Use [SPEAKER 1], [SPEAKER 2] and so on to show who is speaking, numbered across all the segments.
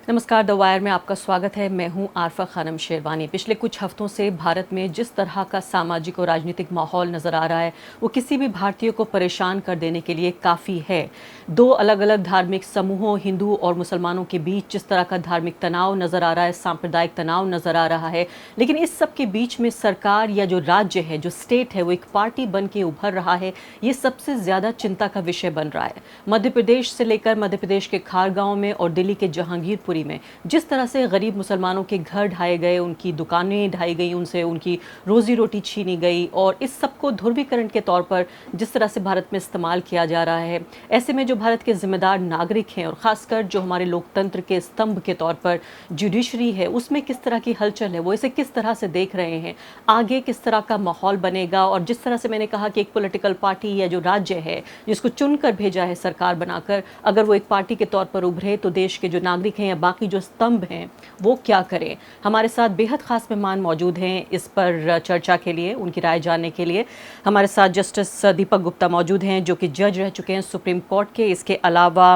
[SPEAKER 1] नमस्कार, the wire में आपका स्वागत है। मैं हूं आरफा खानम शेरवानी। पिछले कुछ हफ्तों से भारत में जिस तरह का सामाजिक और राजनीतिक माहौल नज़र आ रहा है वो किसी भी भारतीय को परेशान कर देने के लिए काफ़ी है। दो अलग अलग धार्मिक समूहों, हिंदू और मुसलमानों के बीच जिस तरह का धार्मिक तनाव नज़र आ रहा है, सांप्रदायिक तनाव नज़र आ रहा है, लेकिन इस सब के बीच में सरकार या जो राज्य है, जो स्टेट है, वो एक पार्टी बन के उभर रहा है। ये सबसे ज़्यादा चिंता का विषय बन रहा है। मध्य प्रदेश से लेकर मध्य प्रदेश के खारगांव में और दिल्ली के जहांगीरपुरी में जिस तरह से गरीब मुसलमानों के घर ढाए गए, उनकी दुकानें ढाई गई, उनसे उनकी रोजी रोटी छीनी गई, और इस सब को ध्रुवीकरण के तौर पर जिस तरह से भारत में इस्तेमाल किया जा रहा है, ऐसे में जो भारत के जिम्मेदार नागरिक हैं और खासकर जो हमारे लोकतंत्र के स्तंभ के तौर पर जुडिशरी है, उसमें किस तरह की हलचल है, वो इसे किस तरह से देख रहे हैं, आगे किस तरह का माहौल बनेगा। और जिस तरह से मैंने कहा कि एक पॉलिटिकल पार्टी या जो राज्य है जिसको चुनकर भेजा है सरकार बनाकर, अगर वो एक पार्टी के तौर पर उभरे तो देश के जो नागरिक हैं या बाकी जो स्तंभ हैं वो क्या करें। हमारे साथ बेहद खास मेहमान मौजूद हैं इस पर चर्चा के लिए, उनकी राय जानने के लिए। हमारे साथ जस्टिस दीपक गुप्ता मौजूद हैं जो कि जज रह चुके हैं सुप्रीम कोर्ट के। इसके अलावा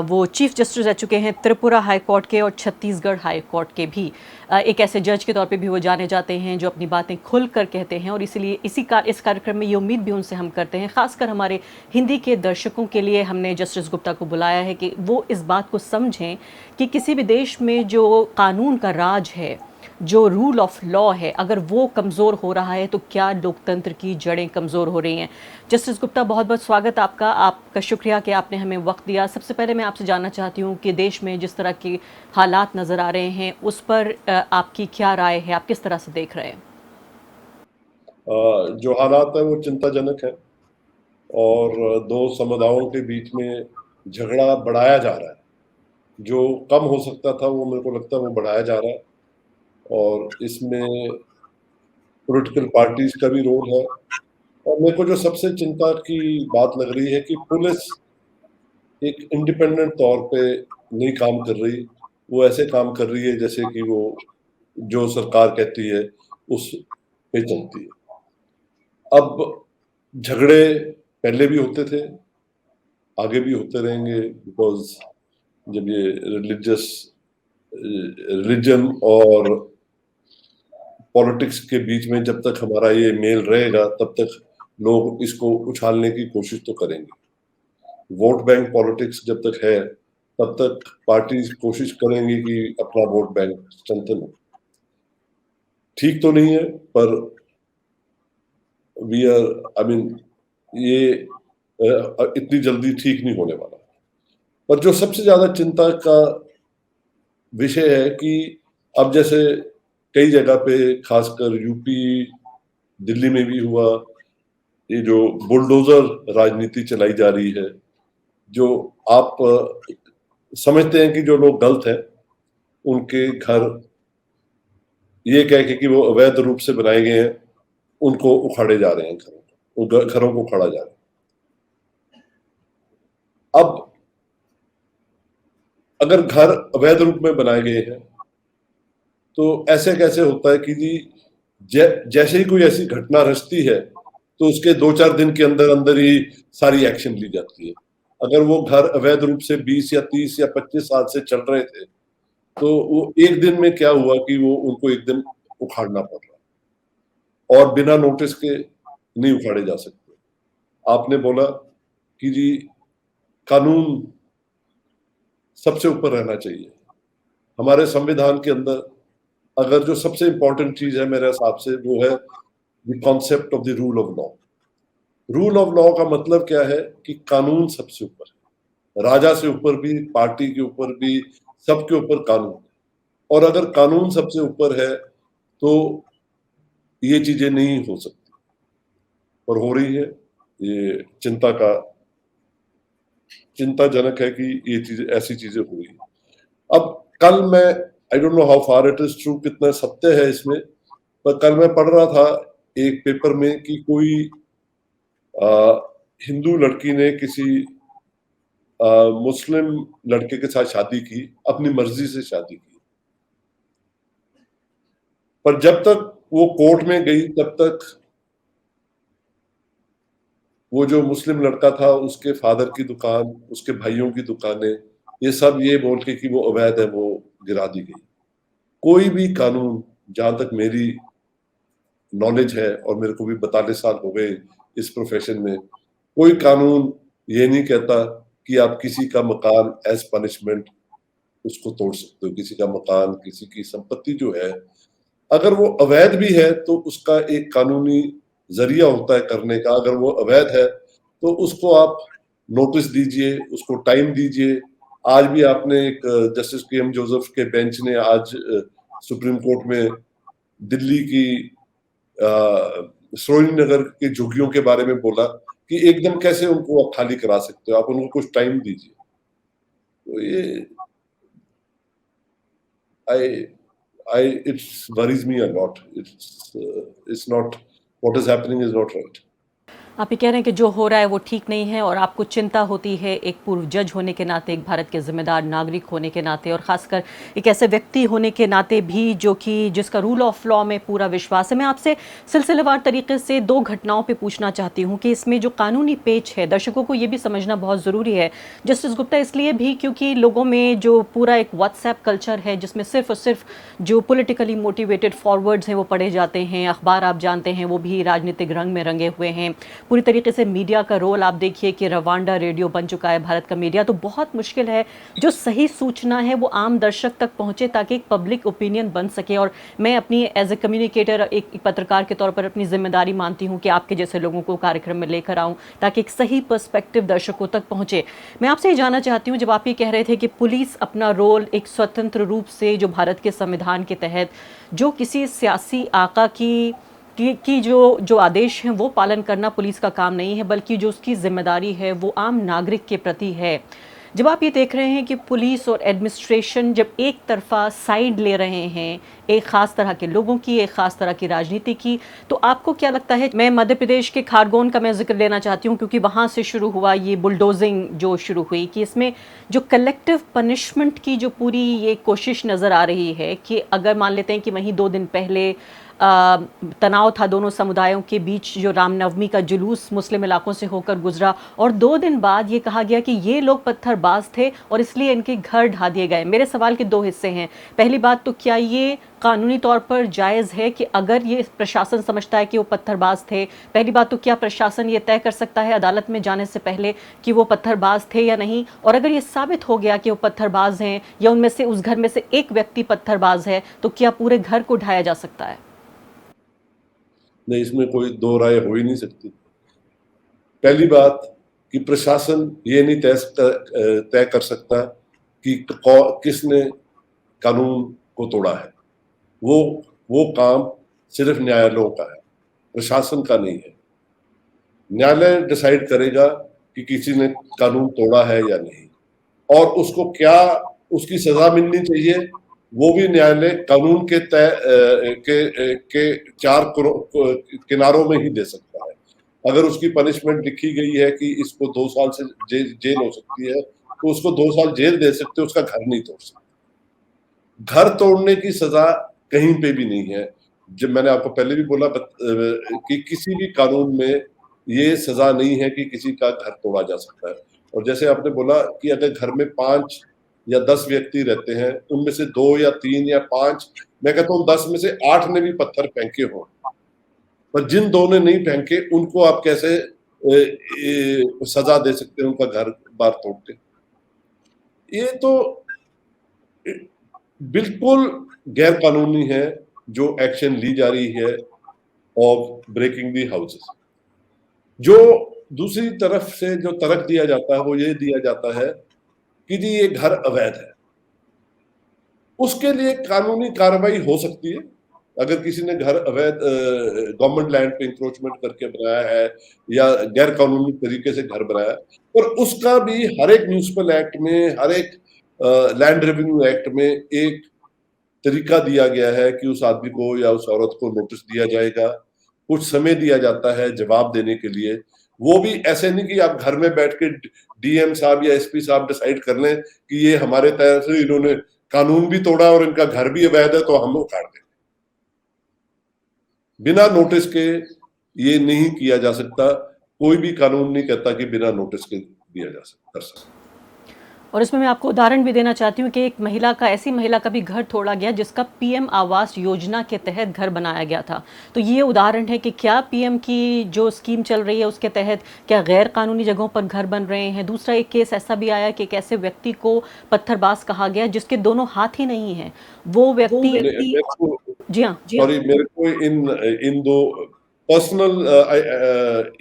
[SPEAKER 1] वो चीफ जस्टिस रह चुके हैं त्रिपुरा हाई कोर्ट के और छत्तीसगढ़ हाई कोर्ट के भी। एक ऐसे जज के तौर पे भी वो जाने जाते हैं जो अपनी बातें खुल कर कहते हैं, और इसीलिए इस कार्यक्रम में ये उम्मीद भी उनसे हम करते हैं, खासकर हमारे हिंदी के दर्शकों के लिए हमने जस्टिस गुप्ता को बुलाया है कि वो इस बात को समझें कि किसी भी देश में जो कानून का राज है, जो रूल ऑफ लॉ है, अगर वो कमज़ोर हो रहा है तो क्या लोकतंत्र की जड़ें कमज़ोर हो रही हैं। जस्टिस गुप्ता, बहुत बहुत स्वागत आपका शुक्रिया कि आपने हमें वक्त दिया। सबसे पहले मैं आपसे जानना चाहती हूँ कि देश में जिस तरह की हालात नज़र आ रहे हैं उस पर आपकी क्या राय है, आप किस तरह से देख रहे हैं?
[SPEAKER 2] जो हालात है वो चिंताजनक है और दो समुदायों के बीच में झगड़ा बढ़ाया जा रहा है। जो कम हो सकता था वो मेरे को लगता है वो बढ़ाया जा रहा है, और इसमें पॉलिटिकल पार्टीज का भी रोल है। और मेरे को जो सबसे चिंता की बात लग रही है कि पुलिस एक इंडिपेंडेंट तौर पे नहीं काम कर रही। वो ऐसे काम कर रही है जैसे कि वो जो सरकार कहती है उस पे चलती है। अब झगड़े पहले भी होते थे, आगे भी होते रहेंगे, बिकॉज जब ये रिलीजन और पॉलिटिक्स के बीच में जब तक हमारा ये मेल रहेगा तब तक लोग इसको उछालने की कोशिश तो करेंगे। वोट बैंक पॉलिटिक्स जब तक है तब तक पार्टीज कोशिश करेंगी कि अपना वोट बैंक स्ट्रेंथन हो। ठीक तो नहीं है, पर वी आर आई मीन ये इतनी जल्दी ठीक नहीं होने वाला। पर जो सबसे ज्यादा चिंता का विषय है कि अब जैसे कई जगह पे, खासकर यूपी, दिल्ली में भी हुआ, ये जो बुलडोजर राजनीति चलाई जा रही है, जो आप समझते हैं कि जो लोग गलत हैं उनके घर ये कह के कि वो अवैध रूप से बनाए गए हैं, उनको उखाड़े जा रहे हैं, घरों को उखाड़ा जा रहा है। अब अगर घर अवैध रूप में बनाए गए हैं तो ऐसे कैसे होता है कि जी जैसे ही कोई ऐसी घटना रचती है तो उसके 2-4 दिन के अंदर अंदर ही सारी एक्शन ली जाती है। अगर वो घर अवैध रूप से 20 या 30 या 25 साल से चल रहे थे तो वो एक दिन में क्या हुआ कि वो उनको एक दिन उखाड़ना पड़ रहा है, और बिना नोटिस के नहीं उखाड़े जा सकते। आपने बोला कि जी कानून सबसे ऊपर रहना चाहिए। हमारे संविधान के अंदर अगर जो सबसे इंपॉर्टेंट चीज है मेरे हिसाब से वो है the concept of the rule of law. Rule of law का मतलब क्या है कि कानून सबसे ऊपर है, राजा से ऊपर भी, पार्टी के ऊपर भी, सबके ऊपर कानून है। और अगर कानून सबसे ऊपर है तो ये चीजें नहीं हो सकती, और हो रही है। ये चिंताजनक है कि ये चीजें, ऐसी चीजें हो रही है। अब कल मैं, I don't know how far it is true, कितना सत्य है इसमें, पर कल मैं पढ़ रहा था एक पेपर में कि कोई हिंदू लड़की ने किसी मुस्लिम लड़के के साथ शादी की, अपनी मर्जी से शादी की, पर जब तक वो कोर्ट में गई तब तक वो जो मुस्लिम लड़का था उसके फादर की दुकान, उसके भाइयों की दुकानें ये सब ये बोल के कि वो अवैध है, वो गिरा दी गई। कोई भी कानून, जहां तक मेरी नॉलेज है और मेरे को भी 42 साल हो गए इस प्रोफेशन में, कोई कानून ये नहीं कहता कि आप किसी का मकान एज पनिशमेंट उसको तोड़ सकते हो। किसी का मकान, किसी की संपत्ति जो है, अगर वो अवैध भी है तो उसका एक कानूनी जरिया होता है करने का। अगर वो अवैध है तो उसको आप नोटिस दीजिए, उसको टाइम दीजिए। आज भी आपने एक जस्टिस के.एम. जोसेफ के बेंच ने आज सुप्रीम कोर्ट में दिल्ली की सरोजिनी नगर के झुग्गियों के बारे में बोला कि एकदम कैसे उनको आप खाली करा सकते हो, आप उनको कुछ टाइम दीजिए। तो ये I I it's worries me a lot. It's not, what is happening is not right.
[SPEAKER 1] आप ये कह रहे हैं कि जो हो रहा है वो ठीक नहीं है और आपको चिंता होती है एक पूर्व जज होने के नाते, एक भारत के जिम्मेदार नागरिक होने के नाते, और ख़ासकर एक ऐसे व्यक्ति होने के नाते भी जो कि जिसका रूल ऑफ लॉ में पूरा विश्वास है। मैं आपसे सिलसिलेवार तरीके से दो घटनाओं पे पूछना चाहती हूँ कि इसमें जो कानूनी पेच है, दर्शकों को ये भी समझना बहुत ज़रूरी है जस्टिस गुप्ता, इसलिए भी क्योंकि लोगों में जो पूरा एक व्हाट्सएप कल्चर है जिसमें सिर्फ और सिर्फ जो पॉलिटिकली मोटिवेटेड फॉरवर्ड्स हैं वो पढ़े जाते हैं, अखबार आप जानते हैं वो भी राजनीतिक रंग में रंगे हुए हैं। पूरी तरीके से मीडिया का रोल आप देखिए कि रवांडा रेडियो बन चुका है भारत का मीडिया। तो बहुत मुश्किल है जो सही सूचना है वो आम दर्शक तक पहुंचे ताकि एक पब्लिक ओपिनियन बन सके। और मैं अपनी एज ए कम्युनिकेटर, एक पत्रकार के तौर पर अपनी जिम्मेदारी मानती हूं कि आपके जैसे लोगों को कार्यक्रम में लेकर आऊं ताकि एक सही पर्सपेक्टिव दर्शकों तक पहुंचे। मैं आपसे ये जानना चाहती हूँ, जब आप ये कह रहे थे कि पुलिस अपना रोल एक स्वतंत्र रूप से जो भारत के संविधान के तहत जो किसी सियासी आका की जो आदेश हैं वो पालन करना पुलिस का काम नहीं है, बल्कि जो उसकी जिम्मेदारी है वो आम नागरिक के प्रति है। जब आप ये देख रहे हैं कि पुलिस और एडमिनिस्ट्रेशन जब एक तरफा साइड ले रहे हैं एक ख़ास तरह के लोगों की, एक ख़ास तरह की राजनीति की, तो आपको क्या लगता है? मैं मध्य प्रदेश के खारगोन का मैं जिक्र लेना चाहती हूँ क्योंकि वहाँ से शुरू हुआ ये बुलडोजिंग जो शुरू हुई, कि इसमें जो कलेक्टिव पनिशमेंट की जो पूरी ये कोशिश नज़र आ रही है कि अगर मान लेते हैं कि वहीं 2 दिन पहले तनाव था दोनों समुदायों के बीच, जो रामनवमी का जुलूस मुस्लिम इलाकों से होकर गुजरा, और 2 दिन बाद ये कहा गया कि ये लोग पत्थरबाज थे और इसलिए इनके घर ढा दिए गए। मेरे सवाल के 2 हिस्से हैं। पहली बात, तो क्या ये कानूनी तौर पर जायज़ है कि अगर ये प्रशासन समझता है कि वो पत्थरबाज थे, पहली बात तो क्या प्रशासन ये तय कर सकता है अदालत में जाने से पहले कि वो पत्थरबाज थे या नहीं? और अगर ये साबित हो गया कि वो पत्थरबाज हैं या उनमें से उस घर में से एक व्यक्ति पत्थरबाज है, तो क्या पूरे घर को ढाया जा सकता है?
[SPEAKER 2] नहीं, इसमें कोई दो राय हो ही नहीं सकती। पहली बात कि प्रशासन ये नहीं तय कर सकता कि किसने कानून को तोड़ा है। वो काम सिर्फ न्यायालयों का है, प्रशासन का नहीं है। न्यायालय डिसाइड करेगा कि किसी ने कानून तोड़ा है या नहीं, और उसको क्या उसकी सजा मिलनी चाहिए, वो भी न्यायालय कानून के के 4 किनारों में ही दे सकता है। अगर उसकी पनिशमेंट लिखी गई है कि इसको 2 साल से जेल हो सकती है, तो उसको 2 साल जेल दे सकते, उसका घर नहीं तोड़ सकते। घर तोड़ने की सजा कहीं पे भी नहीं है। जब मैंने आपको पहले भी बोला कि किसी भी कानून में ये सजा नहीं है कि किसी का घर तोड़ा जा सकता है। और जैसे आपने बोला कि अगर घर में 5 या 10 व्यक्ति रहते हैं, उनमें से 2 या 3 या 5, मैं कहता हूँ 10 में से 8 ने भी पत्थर फेंके हों, पर जिन 2 ने नहीं फेंके उनको आप कैसे सजा दे सकते हैं उनका घर बार तोड़ के? ये तो बिल्कुल गैर कानूनी है जो एक्शन ली जा रही है ऑफ ब्रेकिंग दी हाउसेस। जो दूसरी तरफ से जो तर्क दिया जाता है वो ये दिया जाता है कि जी ये घर अवैध है। उसके लिए कानूनी कार्रवाई हो सकती है। अगर किसी ने घर अवैध गवर्नमेंट लैंड पे इंक्रोचमेंट करके बनाया है या गैर कानूनी तरीके से घर बनाया है, और उसका भी हर एक म्यूनिसिपल एक्ट में, हर एक लैंड रेवेन्यू एक्ट में एक तरीका दिया गया है कि उस आदमी को या उस औरत को नोटिस दिया जाएगा, कुछ समय दिया जाता है जवाब देने के लिए। वो भी ऐसे नहीं कि आप घर में बैठ के डीएम साहब या एसपी साहब डिसाइड कर लें कि ये हमारे तरह से इन्होंने कानून भी तोड़ा और इनका घर भी अवैध है तो हम उखाड़ दें। बिना नोटिस के ये नहीं किया जा सकता। कोई भी कानून नहीं कहता कि बिना नोटिस के दिया जा सकता कर सकता।
[SPEAKER 1] और इसमें मैं आपको उदाहरण भी देना चाहती हूँ कि एक महिला का, ऐसी महिला का भी घर तोड़ा गया जिसका पीएम आवास योजना के तहत घर बनाया गया था। तो ये उदाहरण है कि क्या पीएम की जो स्कीम चल रही है उसके तहत क्या गैर कानूनी जगहों पर घर बन रहे हैं। दूसरा एक केस ऐसा भी आया कि एक ऐसे व्यक्ति को पत्थरबाज कहा गया जिसके दोनों हाथ ही नहीं हैं। वो व्यक्ति
[SPEAKER 2] मेरे को
[SPEAKER 1] जी हाँ।
[SPEAKER 2] सॉरी, मेरे को इन इन दो पर्सनल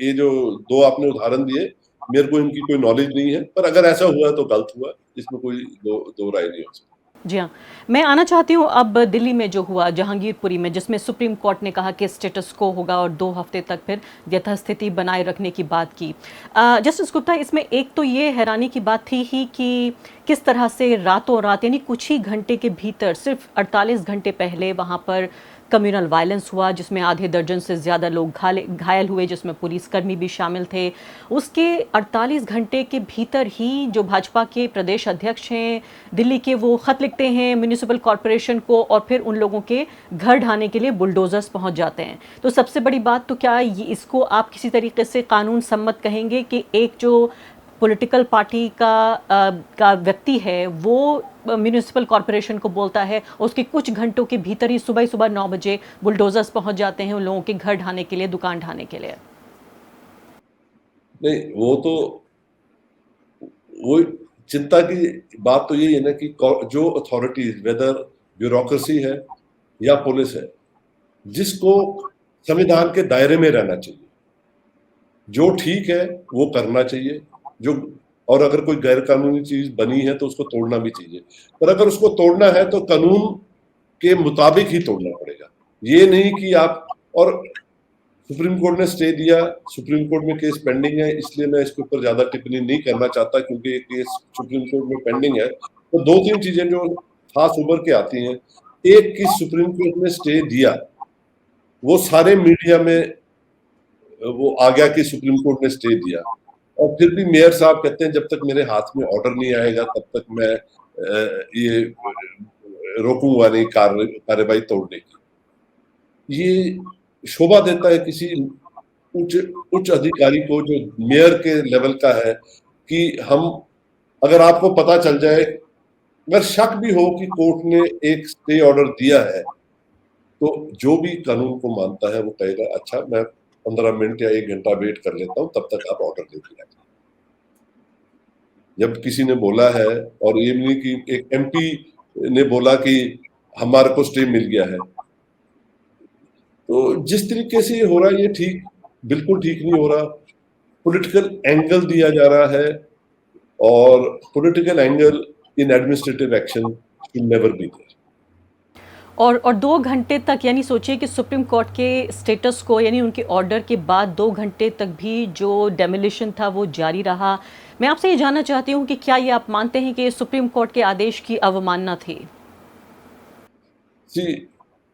[SPEAKER 2] ये जो दो आपने उदाहरण दिए, मेरे को इनकी कोई नॉलेज नहीं है, पर अगर ऐसा हुआ तो गलत हुआ, इसमें कोई दो राय नहीं हो सकती।
[SPEAKER 1] जी हाँ, मैं आना चाहती हूँ अब दिल्ली में जो हुआ जहांगीरपुरी में, जिसमें सुप्रीम कोर्ट ने कहा कि स्टेटस को होगा और 2 हफ्ते तक फिर यथास्थिति बनाए रखने की बात की। जस्टिस गुप्ता, इसमें एक तो ये हैरानी की बात थी ही कि किस तरह से रातों रात, यानी कुछ ही घंटे के भीतर, सिर्फ 48 घंटे पहले वहाँ पर कम्युनल वायलेंस हुआ जिसमें आधे दर्जन से ज़्यादा लोग घायल हुए, जिसमें पुलिसकर्मी भी शामिल थे। उसके 48 घंटे के भीतर ही जो भाजपा के प्रदेश अध्यक्ष हैं दिल्ली के, वो खत लिखते हैं म्युनिसिपल कॉरपोरेशन को और फिर उन लोगों के घर ढाने के लिए बुलडोजर्स पहुंच जाते हैं। तो सबसे बड़ी बात तो क्या इसको आप किसी तरीके से कानून सम्मत कहेंगे कि एक जो पॉलिटिकल पार्टी का व्यक्ति है वो म्युनिसिपल कॉरपोरेशन को बोलता है, उसके कुछ घंटों के भीतर ही सुबह सुबह 9 बजे बुलडोजर्स पहुंच जाते हैं उन लोगों के घर ढाने के लिए, दुकान ढाने के लिए?
[SPEAKER 2] नहीं, वो चिंता की बात तो यही है ना कि जो अथॉरिटीज, वेदर ब्यूरोक्रेसी है या पुलिस है, जिसको संविधान के दायरे में रहना चाहिए, जो ठीक है वो करना चाहिए, जो और अगर कोई गैर कानूनी चीज बनी है तो उसको तोड़ना भी चाहिए, पर अगर उसको तोड़ना है तो कानून के मुताबिक ही तोड़ना पड़ेगा। ये नहीं कि आप, और सुप्रीम कोर्ट ने स्टे दिया, सुप्रीम कोर्ट में केस पेंडिंग है, इसलिए मैं इसके ऊपर ज्यादा टिप्पणी नहीं करना चाहता क्योंकि ये केस सुप्रीम कोर्ट में पेंडिंग है। तो 2-3 चीजें जो खास उभर के आती हैं, एक कि सुप्रीम कोर्ट ने स्टे दिया, वो सारे मीडिया में वो आ गया कि सुप्रीम कोर्ट ने स्टे दिया, और फिर भी मेयर साहब कहते हैं जब तक मेरे हाथ में ऑर्डर नहीं आएगा तब तक मैं ये रोकूंगा नहीं कार्यवाही तोड़ने की। ये शोभा देता है किसी उच्च उच्च अधिकारी को जो मेयर के लेवल का है कि हम, अगर आपको पता चल जाए, अगर शक भी हो कि कोर्ट ने एक स्टे ऑर्डर दिया है, तो जो भी कानून को मानता है वो कहेगा अच्छा मैं 15 मिनट या 1 घंटा वेट कर लेता हूं, तब तक आप ऑर्डर लेके आए। जब किसी ने बोला है, और ये नहीं कि एक एमपी ने बोला कि हमारे को स्टे मिल गया है, तो जिस तरीके से ये हो रहा है ये बिल्कुल ठीक नहीं हो रहा। पॉलिटिकल एंगल दिया जा रहा है, और political angle in administrative action should never be there.
[SPEAKER 1] और 2 घंटे तक, यानी सोचिए कि सुप्रीम कोर्ट के स्टेटस को, यानी उनके ऑर्डर के बाद 2 घंटे तक भी जो डेमोलिशन था वो जारी रहा। मैं आपसे ये जानना चाहती हूँ कि क्या ये आप मानते हैं कि सुप्रीम कोर्ट के आदेश की अवमानना थी?
[SPEAKER 2] जी,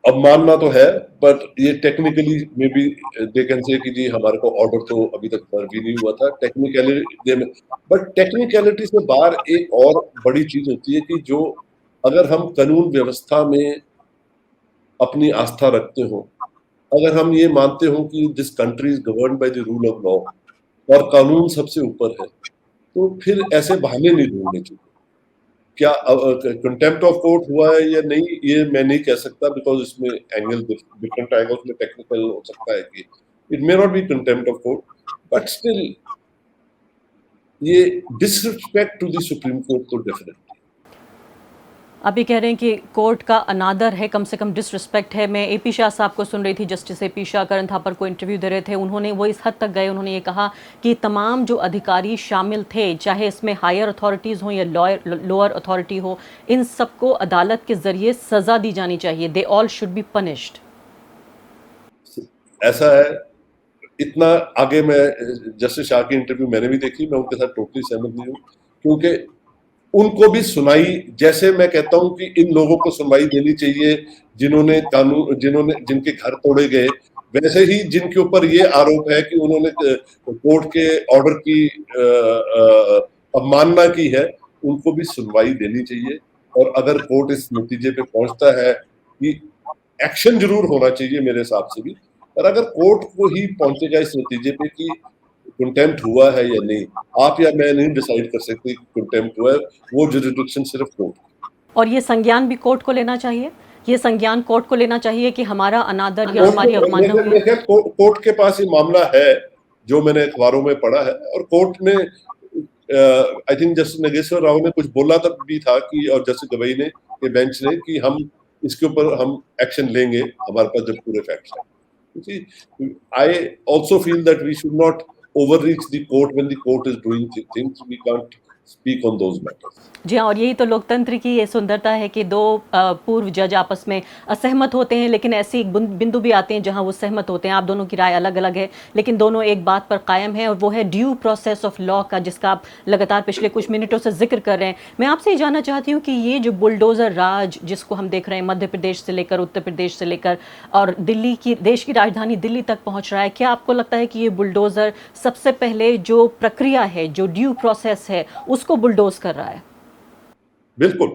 [SPEAKER 2] अवमानना तो है, बट ये technically may be they can say कि जी हमारे को ऑर्डर तो अभी तक सर्व नहीं हुआ था, टेक्निकलिटी में। बट टेक्निकलिटी से बाहर एक और बड़ी चीज होती है कि जो, अगर हम कानून व्यवस्था में अपनी आस्था रखते हो, अगर हम ये मानते हो कि this country is govern by the rule of law और कानून सबसे ऊपर है, तो फिर ऐसे बहाने नहीं ढूंढने चाहिए। क्या कंटेम्प्ट ऑफ कोर्ट हुआ है या नहीं, ये मैं नहीं कह सकता, बिकॉज इसमें एंगल डिफरेंट आएगा, उसमें टेक्निकल हो सकता है कि it may not be contempt of court, but still ये disrespect to the supreme court तो डेफिनेटली।
[SPEAKER 1] आप ये कह रहे हैं कि कोर्ट का अनादर है, कम से कम डिसरिस्पेक्ट है। मैं एपी शाह साहब को सुन रही थी, जस्टिस एपी शाह करण थापर को इंटरव्यू दे रहे थे, उन्होंने वो इस हद तक गए, उन्होंने ये कहा कि तमाम जो अधिकारी शामिल थे, चाहे इसमें हायर अथॉरिटीज़ हों या लोअर अथॉरिटी हो, इन सबको अदालत के ज़रिए सज़ा दी जानी चाहिए। They all should be punished.
[SPEAKER 2] ऐसा है, इतना आगे मैं, जस्टिस शाह की इंटरव्यू मैंने भी देखी, मैं उनके साथ टोटली सहमत नहीं हूँ, क्योंकि उनको भी सुनाई, जैसे मैं कहता हूं कि इन लोगों को सुनवाई देनी चाहिए जिन्होंने जिनके घर तोड़े गए, वैसे ही जिनके ऊपर ये आरोप है कि उन्होंने कोर्ट के ऑर्डर की अवमानना की है, उनको भी सुनवाई देनी चाहिए। और अगर कोर्ट इस नतीजे पे पहुंचता है कि एक्शन जरूर होना चाहिए मेरे हिसाब से भी, पर अगर कोर्ट को ही पहुंचेगा इस नतीजे पे कि कंटेम्प्ट हुआ है या नहीं, आप या मैं नहीं डिसाइड कर सकते कंटेम्प्ट हुआ है, वो जुरिडिक्शन सिर्फ कोर्ट।
[SPEAKER 1] और ये संज्ञान भी कोर्ट को लेना चाहिए, ये संज्ञान कोर्ट को लेना चाहिए कि हमारा अनादर या
[SPEAKER 2] कोर्ट
[SPEAKER 1] हमारी
[SPEAKER 2] को
[SPEAKER 1] अवमानना हुई है।
[SPEAKER 2] कोर्ट के पास ये मामला है, जो मैंने अखबारों में पढ़ा है, और कोर्ट ने I think justice Nageswara Rao ने कुछ बोला तक भी था कि, और जस्टिस गवई ने के बेंच ने, कि हम इसके ऊपर हम एक्शन लेंगे हमारे पास जब पूरे फैक्ट्स हैं। I also feel that we should not overreach the court when the court is doing things. We can't speak on those matters.
[SPEAKER 1] जी हाँ, और यही तो लोकतंत्र की ये सुंदरता है कि दो पूर्व जज आपस में असहमत होते हैं, लेकिन ऐसी एक बिंदु भी आते हैं जहां वो सहमत होते हैं। आप दोनों की राय अलग अलग है, लेकिन दोनों एक बात पर कायम है, और वो है ड्यू प्रोसेस ऑफ लॉ का, जिसका आप लगातार पिछले कुछ मिनटों से जिक्र कर रहे हैं। मैं आपसे ये जानना चाहती हूँ कि ये जो बुलडोज़र राज जिसको हम देख रहे हैं, मध्य प्रदेश से लेकर उत्तर प्रदेश से लेकर और दिल्ली की, देश की राजधानी दिल्ली तक पहुँच रहा है, क्या आपको लगता है कि ये बुलडोज़र सबसे पहले जो प्रक्रिया है, जो ड्यू प्रोसेस है, उसको बुलडोज कर रहा है?
[SPEAKER 2] बिल्कुल,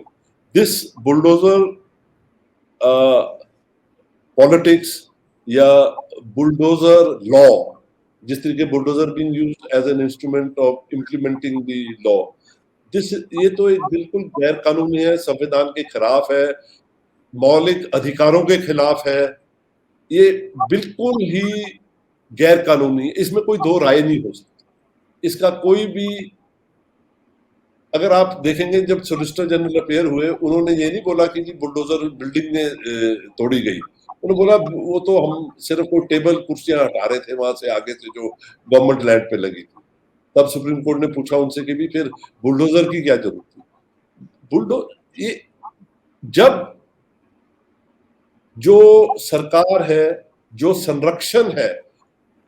[SPEAKER 2] दिस बुलडोजर पॉलिटिक्स या बुलडोजर लॉ, जिस तरीके bulldozer being used as an instrument of implementing the law, ये तो एक बिल्कुल गैर कानूनी है, संविधान के खिलाफ है, मौलिक अधिकारों के खिलाफ है, ये बिल्कुल ही गैर कानूनी, इसमें कोई दो राय नहीं हो सकती। इसका कोई भी, अगर आप देखेंगे जब सोलिसिटर जनरल अफेयर हुए, उन्होंने ये नहीं बोला कि जी बुलडोजर बिल्डिंग ने तोड़ी गई, उन्होंने बोला वो तो हम सिर्फ कोई टेबल कुर्सियां हटा रहे थे वहां से आगे से जो गवर्नमेंट लैंड पे लगी थी। तब सुप्रीम कोर्ट ने पूछा उनसे कि भी फिर बुलडोजर की क्या जरूरत थी। ये जब जो सरकार है, जो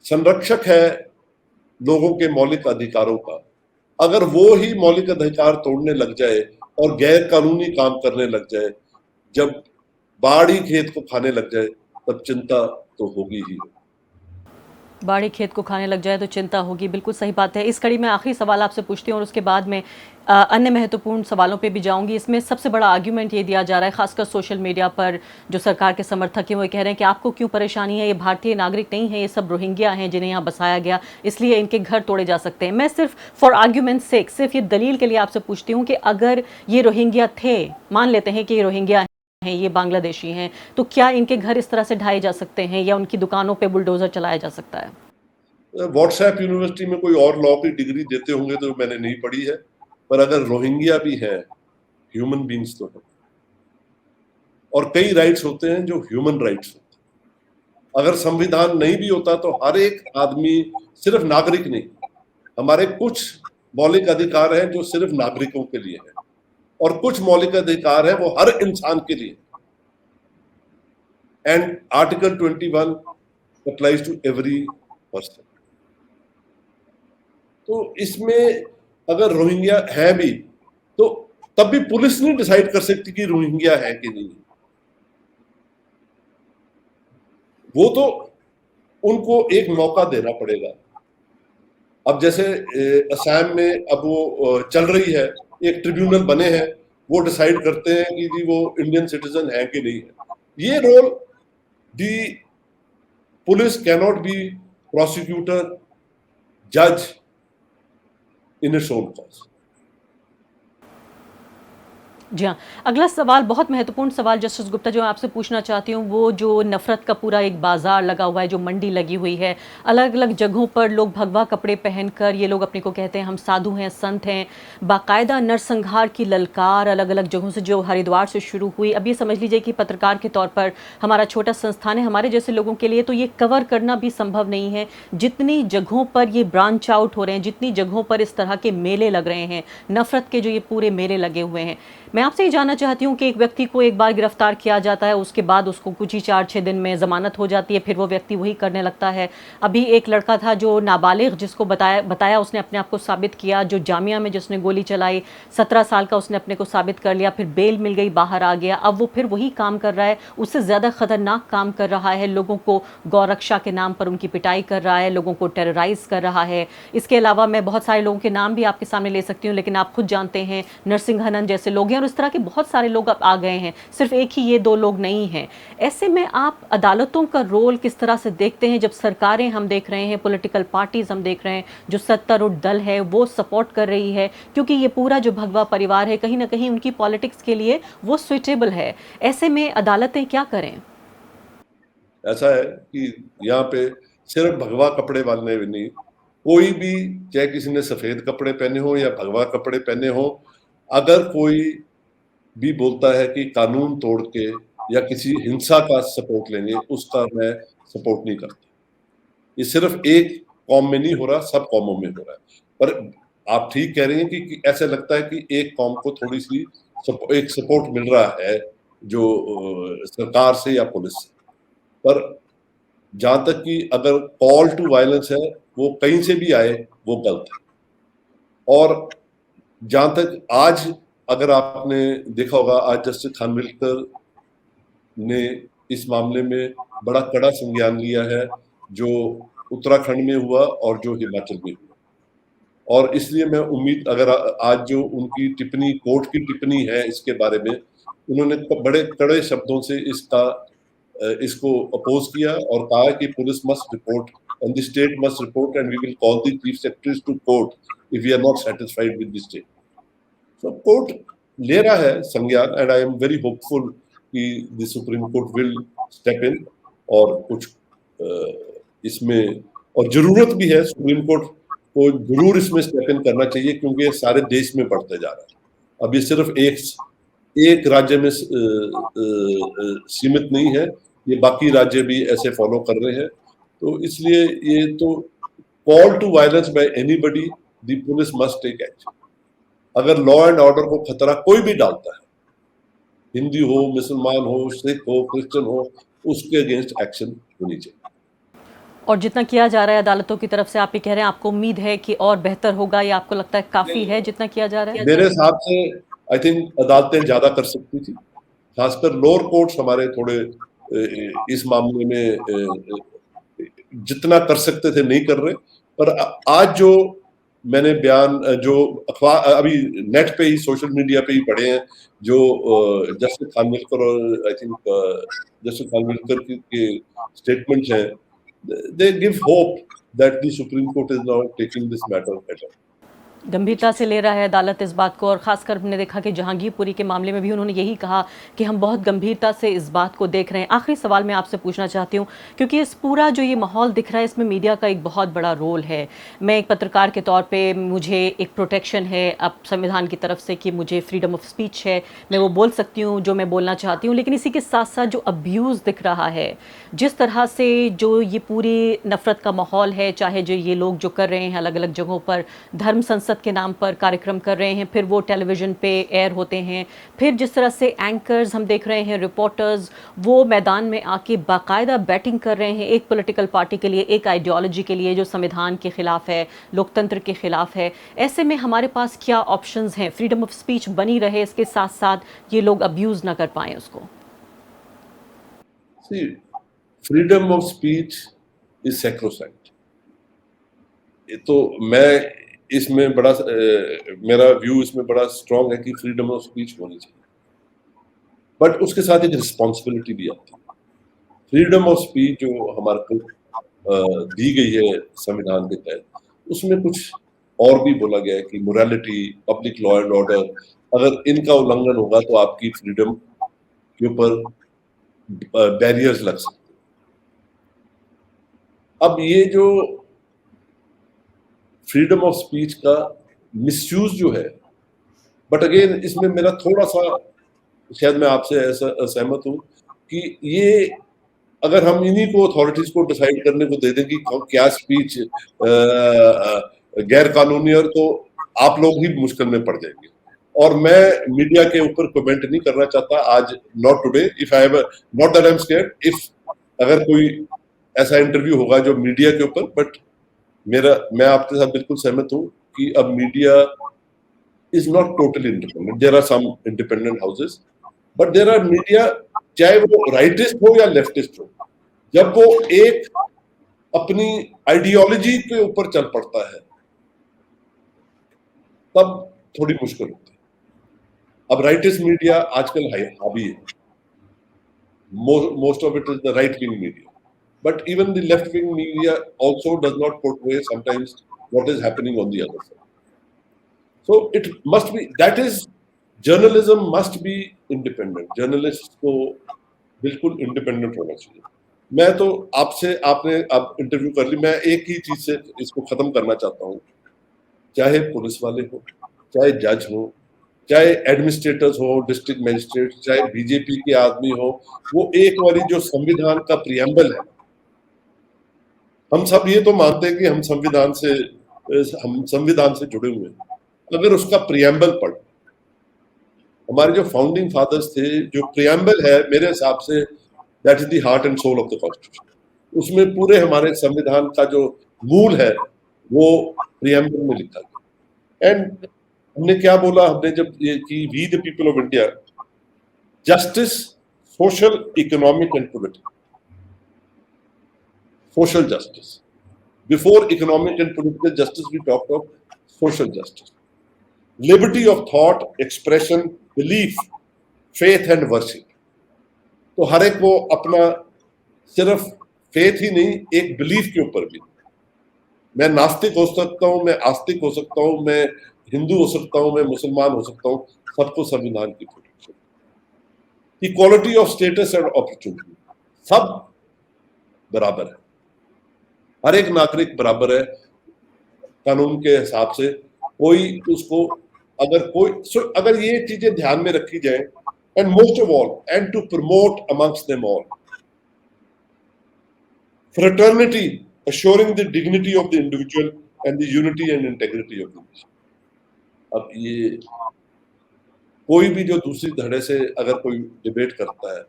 [SPEAKER 2] संरक्षक है लोगों के मौलिक अधिकारों का, अगर वो ही मौलिक अधिकार तोड़ने लग जाए और गैर कानूनी काम करने लग जाए, जब बाड़ी खेत को खाने लग जाए, तब चिंता तो होगी ही।
[SPEAKER 1] बाड़ी खेत को खाने लग जाए तो चिंता होगी, बिल्कुल सही बात है। इस कड़ी में आखिरी सवाल आपसे पूछती हूँ और उसके बाद में अन्य महत्वपूर्ण सवालों पे भी जाऊंगी। इसमें सबसे बड़ा आर्ग्यूमेंट ये दिया जा रहा है, खासकर सोशल मीडिया पर जो सरकार के समर्थक हैं वो कह रहे हैं कि आपको क्यों परेशानी है, ये भारतीय नागरिक नहीं है, ये सब रोहिंग्या हैं जिन्हें यहाँ बसाया गया, इसलिए इनके घर तोड़े जा सकते हैं। मैं सिर्फ फॉर आर्ग्यूमेंट सेक, सिर्फ ये दलील के लिए आपसे पूछती हूँ कि अगर ये रोहिंग्या थे, मान लेते हैं कि ये रोहिंग्या हैं, ये बांग्लादेशी हैं, तो क्या इनके घर इस तरह से ढाए जा सकते हैं या उनकी दुकानों पे बुलडोजर चलाया जा सकता है?
[SPEAKER 2] व्हाट्सएप यूनिवर्सिटी में कोई और लॉ की डिग्री देते होंगे तो मैंने नहीं पढ़ी है, पर अगर रोहिंग्या भी है, ह्यूमन बींग्स तो है, और कई राइट्स होते हैं जो ह्यूमन राइट्स होते हैं। अगर संविधान नहीं भी होता तो हर एक आदमी, सिर्फ नागरिक नहीं, हमारे कुछ मौलिक अधिकार हैं जो सिर्फ नागरिकों के लिए है, और कुछ मौलिक अधिकार है वो हर इंसान के लिए। And article 21 applies to every person. तो इसमें अगर रोहिंग्या है भी, तो तब भी पुलिस नहीं डिसाइड कर सकती कि रोहिंग्या है कि नहीं। वो तो उनको एक मौका देना पड़ेगा। अब जैसे असम में अब वो चल रही है, एक ट्रिब्यूनल बने हैं, वो डिसाइड करते हैं कि जी वो इंडियन सिटीजन है कि नहीं है। ये role the police cannot be prosecutor, जज in its own cause.
[SPEAKER 1] जी हाँ, अगला सवाल बहुत महत्वपूर्ण सवाल जस्टिस गुप्ता जो मैं आपसे पूछना चाहती हूँ, वो जो नफ़रत का पूरा एक बाज़ार लगा हुआ है, जो मंडी लगी हुई है, अलग अलग जगहों पर लोग भगवा कपड़े पहनकर, ये लोग अपने को कहते हैं हम साधु हैं, संत हैं, बाकायदा नरसंहार की ललकार अलग अलग जगहों से जो हरिद्वार से शुरू हुई। अब ये समझ लीजिए कि पत्रकार के तौर पर हमारा छोटा संस्थान है, हमारे जैसे लोगों के लिए तो ये कवर करना भी संभव नहीं है। जितनी जगहों पर ये ब्रांच आउट हो रहे हैं, जितनी जगहों पर इस तरह के मेले लग रहे हैं, नफ़रत के जो ये पूरे मेले लगे हुए हैं, मैं आपसे ये जानना चाहती हूँ कि एक व्यक्ति को एक बार गिरफ्तार किया जाता है, उसके बाद उसको कुछ ही 4-6 दिन में ज़मानत हो जाती है, फिर वो व्यक्ति वही करने लगता है। अभी एक लड़का था जो नाबालिग, जिसको बताया उसने अपने आप को साबित किया, जो जामिया में जिसने गोली चलाई, 17 साल का, उसने अपने को साबित कर लिया, फिर बेल मिल गई, बाहर आ गया। अब वो फिर वही काम कर रहा है, उससे ज़्यादा ख़तरनाक काम कर रहा है, लोगों को गौरक्षा के नाम पर उनकी पिटाई कर रहा है, लोगों को टेरराइज़ कर रहा है। इसके अलावा मैं बहुत सारे लोगों के नाम भी आपके सामने ले सकती हूँ, लेकिन आप खुद जानते हैं नरसिंहनन जैसे लोग हैं, और इस तरह के बहुत सारे लोग अब आ गए हैं, सिर्फ एक ही ये 2 लोग नहीं हैं। ऐसे में आप अदालतों का रोल किस तरह से देखते हैं, जब सरकारें हम देख रहे हैं, पॉलिटिकल पार्टीज हम देख रहे हैं, जो सत्तारूढ़ दल है वो सपोर्ट कर रही है, क्योंकि ये पूरा जो भगवा परिवार है कहीं ना कहीं उनकी पॉलिटिक्स के लिए वो सुइटेबल है। ऐसे में अदालतें क्या करें?
[SPEAKER 2] ऐसा है कि यहाँ पे सिर्फ भगवा कपड़े वाले भी नहीं, कोई भी, चाहे किसी ने सफेद कपड़े पहने हो या भगवा कपड़े पहने हो, अगर कोई भी बोलता है कि कानून तोड़ के या किसी हिंसा का सपोर्ट लेंगे, उसका मैं सपोर्ट नहीं करता। ये सिर्फ एक कौम में नहीं हो रहा, सब कौमों में हो रहा है। पर आप ठीक कह रही हैं कि ऐसा लगता है कि एक कौम को थोड़ी सी एक सपोर्ट मिल रहा है जो सरकार से या पुलिस से। पर जहां तक कि अगर कॉल टू वायलेंस है, वो कहीं से भी आए, वो गलत है। और जहां तक आज, अगर आपने देखा होगा, आज जस्टिस खानविलकर ने इस मामले में बड़ा कड़ा संज्ञान लिया है, जो उत्तराखंड में हुआ और जो हिमाचल में हुआ। और इसलिए मैं उम्मीद, अगर आज जो उनकी टिप्पणी, कोर्ट की टिप्पणी है इसके बारे में, उन्होंने बड़े कड़े शब्दों से इसको अपोज किया और कहा कि police must report and the state must report and we will call the chief secretaries to court if we are not satisfied with the state. तो कोर्ट ले रहा है संज्ञान and I am very hopeful कि the supreme court will step in और कुछ इसमें, और जरूरत भी है, सुप्रीम कोर्ट को जरूर इसमें स्टेप इन करना चाहिए, क्योंकि ये सारे देश में बढ़ते जा रहा है। अब ये सिर्फ एक राज्य में सीमित नहीं है, ये बाकी राज्य भी ऐसे फॉलो कर रहे हैं। तो इसलिए ये तो call to violence by anybody, the police must take action. अगर लॉ एंड ऑर्डर को खतरा कोई भी डालता है, हिंदी हो, मुसलमान हो, सिख हो, क्रिश्चियन हो, उसके अगेंस्ट एक्शन होनी चाहिए।
[SPEAKER 1] और जितना किया जा रहा है अदालतों की तरफ से, आप ये कह रहे हैं आपको उम्मीद है कि और बेहतर होगा, या आपको लगता है काफी है जितना किया जा रहा है?
[SPEAKER 2] मेरे हिसाब से आई थिंक अदालतें ज्यादा कर सकती थी, खासकर लोअर कोर्ट्स हमारे थोड़े इस मामले में जितना कर सकते थे नहीं कर रहे। पर आज जो मैंने बयान, जो अखबार अभी नेट पे ही, सोशल मीडिया पे ही पढ़े हैं, जो जस्टिस खानविलकर और आई थिंक जस्टिस खानविलकर के स्टेटमेंट्स हैं, they give hope that the Supreme Court is now taking this matter better.
[SPEAKER 1] गंभीरता से ले रहा है अदालत इस बात को, और खासकर हमने देखा कि जहांगीरपुरी के मामले में भी उन्होंने यही कहा कि हम बहुत गंभीरता से इस बात को देख रहे हैं। आखिरी सवाल मैं आपसे पूछना चाहती हूँ, क्योंकि इस पूरा जो ये माहौल दिख रहा है, इसमें मीडिया का एक बहुत बड़ा रोल है। मैं एक पत्रकार के तौर पे, मुझे एक प्रोटेक्शन है अब संविधान की तरफ से कि मुझे फ्रीडम ऑफ स्पीच है, मैं वो बोल सकती हूँ जो मैं बोलना चाहती हूँ। लेकिन इसी के साथ साथ जो अब्यूज़ दिख रहा है, जिस तरह से जो ये पूरी नफ़रत का माहौल है, चाहे जो ये लोग जो कर रहे हैं अलग अलग जगहों पर, धर्म संसद के नाम पर कार्यक्रम कर रहे हैं, फिर वो टेलीविज़न पे एयर होते हैं, फिर जिस तरह से एंकर्स हम देख रहे हैं, रिपोर्टर्स, वो मैदान में आके बाकायदा बैटिंग कर रहे हैं एक पॉलिटिकल पार्टी के लिए, एक आइडियोलॉजी के लिए जो संविधान के खिलाफ है, लोकतंत्र के खिलाफ है। ऐसे में हमारे पास क्या ऑप्शंस हैं? फ्रीडम ऑफ स्पीच बनी रहे, इसके साथ साथ ये लोग अब्यूज़ ना कर पाएँ उसको।
[SPEAKER 2] Freedom of speech is sacrosanct. तो मैं इसमें बड़ा मेरा व्यू इसमें बड़ा स्ट्रांग है कि फ्रीडम ऑफ स्पीच होनी चाहिए, बट उसके साथ एक रिस्पॉन्सिबिलिटी भी आती है। फ्रीडम ऑफ स्पीच जो हमारे को दी गई है संविधान के तहत, उसमें कुछ और भी बोला गया है कि morality, public law and order, अगर इनका उल्लंघन होगा तो आपकी फ्रीडम के ऊपर बैरियर्स लग सकते हैं। अब ये जो फ्रीडम ऑफ स्पीच का मिसयूज जो है, बट अगेन इसमें मेरा थोड़ा सा, शायद मैं आपसे ऐसा असहमत हूं कि ये अगर हम इन्हीं को, अथॉरिटीज को डिसाइड करने को दे दें कि क्या स्पीच गैर कानूनी है, तो आप लोग ही मुश्किल में पड़ जाएंगे। और मैं मीडिया के ऊपर कमेंट नहीं करना चाहता आज, not today, if I have, not that I am scared, if अगर कोई ऐसा इंटरव्यू होगा जो मीडिया के ऊपर, बट मैं आपके साथ बिल्कुल सहमत हूं कि अब media is not totally independent. There are some independent houses, but there are media, चाहे वो राइटिस्ट हो या लेफ्टिस्ट हो, जब वो एक अपनी आइडियोलॉजी के ऊपर चल पड़ता है, तब थोड़ी मुश्किल होती है। अब राइटिस्ट मीडिया आजकल हावी है, most of it is the right wing media, but even the left wing media also does not portray sometimes what is happening on the other side. So it must be, that is, journalism must be independent. Journalists को बिल्कुल independent होना चाहिए। मैं तो आपसे, आपने अब interview कर ली, मैं एक ही चीज से इसको खत्म करना चाहता हूँ, चाहे पुलिस वाले हो, चाहे जज हो, चाहे एडमिनिस्ट्रेटर्स हो, डिस्ट्रिक्ट मजिस्ट्रेट, चाहे बीजेपी के आदमी हो, वो एक वाली जो संविधान का प्रियम्बल है, हम सब ये तो मानते हैं कि हम संविधान से जुड़े हुए हैं, अगर उसका प्रियम्बल पढ़, हमारे जो फाउंडिंग फादर्स थे, जो प्रियम्बल है मेरे हिसाब से that is the heart and soul of the constitution. उसमें पूरे हमारे संविधान का जो मूल है वो प्रियम्बल में लिखा गया। एंड हमने क्या बोला, हमने जब ये कि we the people of India, justice, social, economic and political. Social justice, before economic and political justice we talk of social justice. Liberty of thought, expression, belief, faith and worship. तो हर एक को अपना सिर्फ फेथ ही नहीं, एक belief के ऊपर भी, मैं नास्तिक हो सकता हूं, मैं आस्तिक हो सकता हूं, मैं हिंदू हो सकता हूं, मैं मुसलमान हो सकता हूं, सबको संविधान की protection. Equality of status and opportunity, सब बराबर है, हर एक नागरिक बराबर है कानून के हिसाब से। कोई उसको अगर ये चीजें ध्यान में रखी जाए, and most of all, and to promote amongst them all fraternity, assuring the dignity of the individual and the unity and integrity of the nation. अब ये कोई भी जो दूसरी धड़े से अगर कोई डिबेट करता है,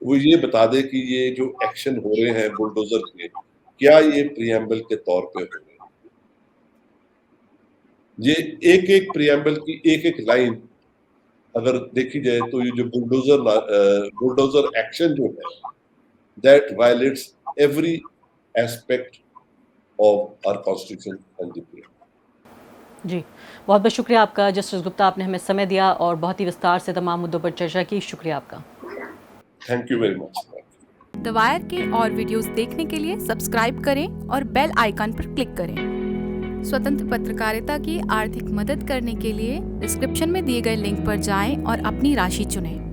[SPEAKER 2] वो ये बता दे कि ये जो एक्शन हो रहे हैं बुलडोजर के, क्या ये प्रियम्बल के तौर पे हो रहे हैं? ये एक एक प्रियम्बल की एक एक लाइन अगर देखी जाए तो ये जो बुलडोजर एक्शन जो है, that violates every aspect of our constitution and the people.
[SPEAKER 1] जी, बहुत बहुत शुक्रिया आपका जस्टिस गुप्ता, आपने हमें समय दिया और बहुत ही विस्तार से तमाम मुद्दों पर चर्चा की। शुक्रिया आपका।
[SPEAKER 2] Thank you very much.
[SPEAKER 3] The wire के और वीडियोस देखने के लिए सब्सक्राइब करें और बेल आइकन पर क्लिक करें। स्वतंत्र पत्रकारिता की आर्थिक मदद करने के लिए डिस्क्रिप्शन में दिए गए लिंक पर जाएं और अपनी राशि चुनें।